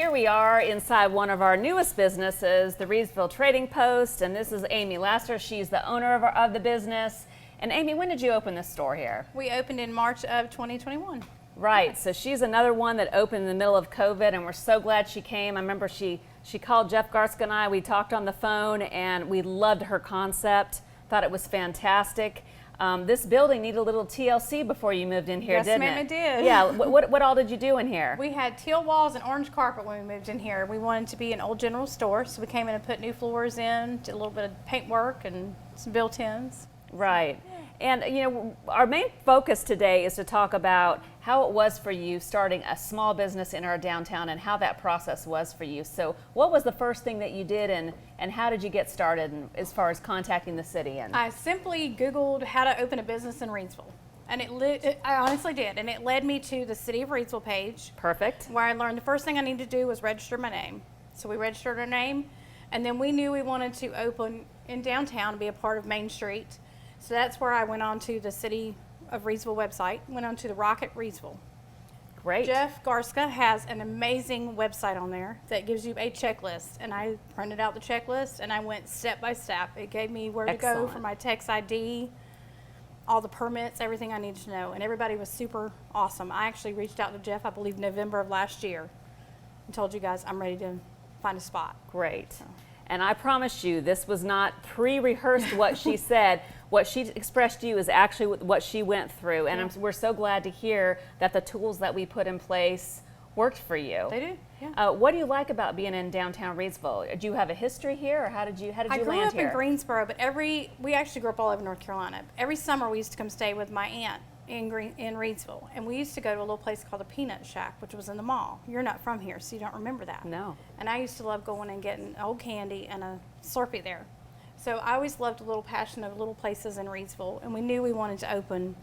here we are inside one of our newest businesses, the Reidsville Trading Post, and this is Amy Lasser. She's the owner of the business. And Amy, when did you open this store here? We opened in March of 2021. Right, so she's another one that opened in the middle of COVID, and we're so glad she came. I remember she called Jeff Garska and I, we talked on the phone, and we loved her concept, thought it was fantastic. This building needed a little TLC before you moved in here, didn't it? Yes, ma'am, it did. Yeah, what all did you do in here? We had teal walls and orange carpet when we moved in here. We wanted to be an old general store, so we came in and put new floors in, did a little bit of paint work and some built-ins. Right. And, you know, our main focus today is to talk about how it was for you starting a small business in our downtown and how that process was for you. So what was the first thing that you did and how did you get started as far as contacting the city? I simply Googled how to open a business in Reidsville. And I honestly did. And it led me to the City of Reidsville page. Perfect. Where I learned the first thing I needed to do was register my name. So we registered our name. And then we knew we wanted to open in downtown and be a part of Main Street. So that's where I went on to the City of Reidsville website, went on to the Rocket Reidsville. Great. Jeff Garska has an amazing website on there that gives you a checklist. And I printed out the checklist and I went step by step. It gave me where to go for my tax ID, all the permits, everything I needed to know. And everybody was super awesome. I actually reached out to Jeff, I believe November of last year, and told you guys I'm ready to find a spot. Great. So. And I promise you, this was not pre-rehearsed what she said. What she expressed to you is actually what she went through. And we're so glad to hear that the tools that we put in place worked for you. They do, yeah. What do you like about being in downtown Reidsville? Do you have a history here, or how did you land here? I grew up in Greensboro, but we actually grew up all over North Carolina. Every summer we used to come stay with my aunt in Reidsville, and we used to go to a little place called the Peanut Shack, which was in the mall. You're not from here, so you don't remember that. No. And I used to love going and getting old candy and a Slurpee there. So I always loved a little passion of little places in Reidsville, and we knew we wanted to open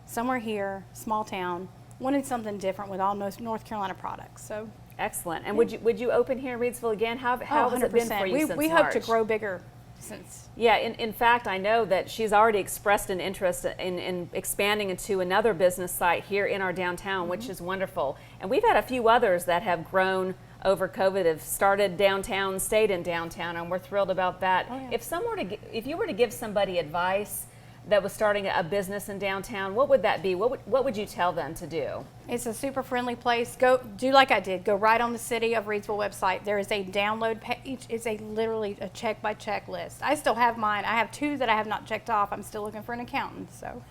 somewhere here, small town, wanted something different with all North Carolina products. So excellent. And would you open here in Reidsville again? How has it been for you since we March? hope to grow bigger since. Yeah, in fact, I know that she's already expressed an interest in expanding into another business site here in our downtown, which is wonderful. And we've had a few others that have grown over COVID, have started downtown, stayed in downtown, and we're thrilled about that. Oh, yeah. If you were to give somebody advice that was starting a business in downtown, what would that be? What would you tell them to do? It's a super friendly place. Do like I did. Go right on the City of Reidsville website. There is a download page. It's literally a check by check list. I still have mine. I have 2 that I have not checked off. I'm still looking for an accountant. So.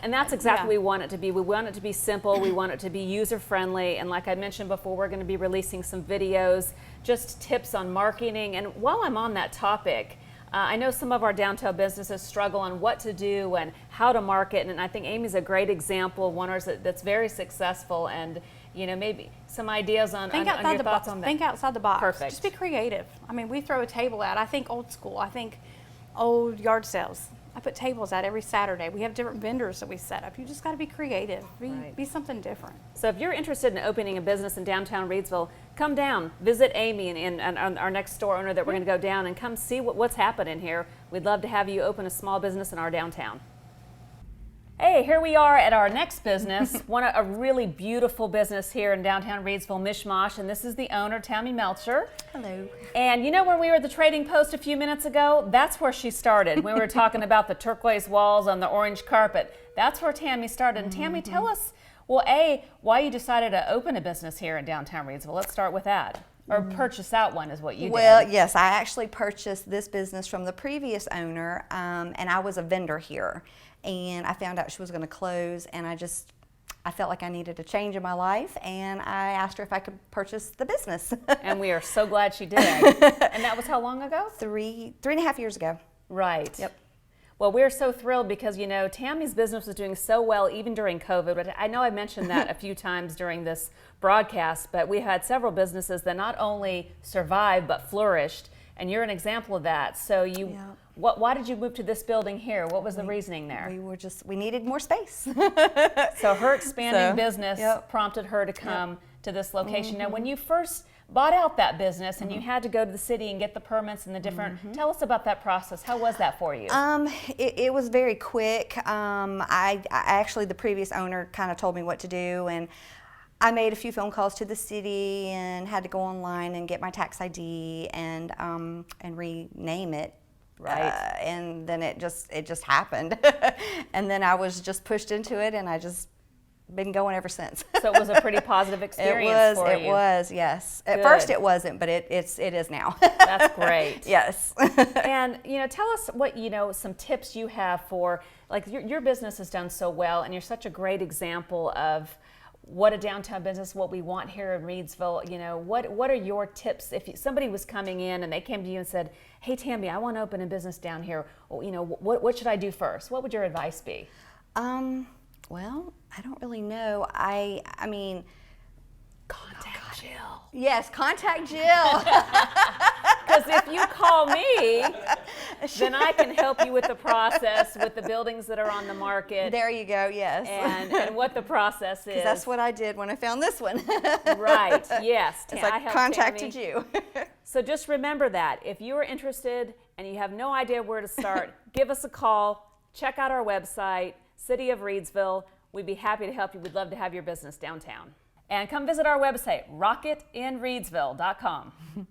And that's exactly what we want it to be. We want it to be simple. We want it to be user friendly. And like I mentioned before, we're going to be releasing some videos, just tips on marketing. And while I'm on that topic, I know some of our downtown businesses struggle on what to do and how to market, and I think Amy's a great example of one that's very successful, and you know, maybe some ideas on your thoughts on that. Think outside the box. Perfect. Just be creative. I mean, we throw a table out. I think old school. I think old yard sales. I put tables out every Saturday. We have different vendors that we set up. You just got to be creative. Be something different. So if you're interested in opening a business in downtown Reidsville, come down, visit Amy and our next store owner that we're going to go down and come see what's happening here. We'd love to have you open a small business in our downtown. Hey, here we are at our next business, a really beautiful business here in downtown Reidsville, Mishmash, and this is the owner, Tammy Melcher. Hello. And you know, when we were at the Trading Post a few minutes ago, that's where she started. We were talking about the turquoise walls on the orange carpet. That's where Tammy started. And Tammy, tell us, well, why you decided to open a business here in downtown Reidsville. Let's start with that. Or purchase out one is what you did. Well, yes, I actually purchased this business from the previous owner, and I was a vendor here. And I found out she was going to close, and I felt like I needed a change in my life, and I asked her if I could purchase the business. And we are so glad she did. And that was how long ago? 3.5 years ago. Right. Yep. Well, we're so thrilled because, you know, Tammy's business was doing so well even during COVID. But I know I mentioned that a few times during this broadcast, but we had several businesses that not only survived but flourished, and you're an example of that. So why did you move to this building here? What was the reasoning there? We needed more space. So her expanding business prompted her to come to this location. Now, when you first bought out that business and you had to go to the city and get the permits and the different, tell us about that process. How was that for you? It was very quick. I actually, the previous owner kind of told me what to do, and I made a few phone calls to the city and had to go online and get my tax ID and rename it. Right. And then it just happened. And then I was just pushed into it, and I just been going ever since. So it was a pretty positive experience for you. It was, yes. At Good. first it wasn't, but it is now. That's great. Yes. And tell us what some tips you have for, like, your business has done so well, and you're such a great example of what a downtown business, what we want here in Reidsville. What are your tips if somebody was coming in and they came to you and said, "Hey Tammy, I want to open a business down here. What should I do first?" What would your advice be? Well, I don't really know. I mean, Contact Jill. yes, contact Jill. Because if you call me, then I can help you with the process, with the buildings that are on the market. There you go, yes. And what the process is. Because that's what I did when I found this one. Right, yes. It's like, I helped contacted Tammy. you. So just remember that. If you are interested and you have no idea where to start, give us a call. Check out our website, City of Reidsville. We'd be happy to help you. We'd love to have your business downtown. And come visit our website, rocketinreidsville.com.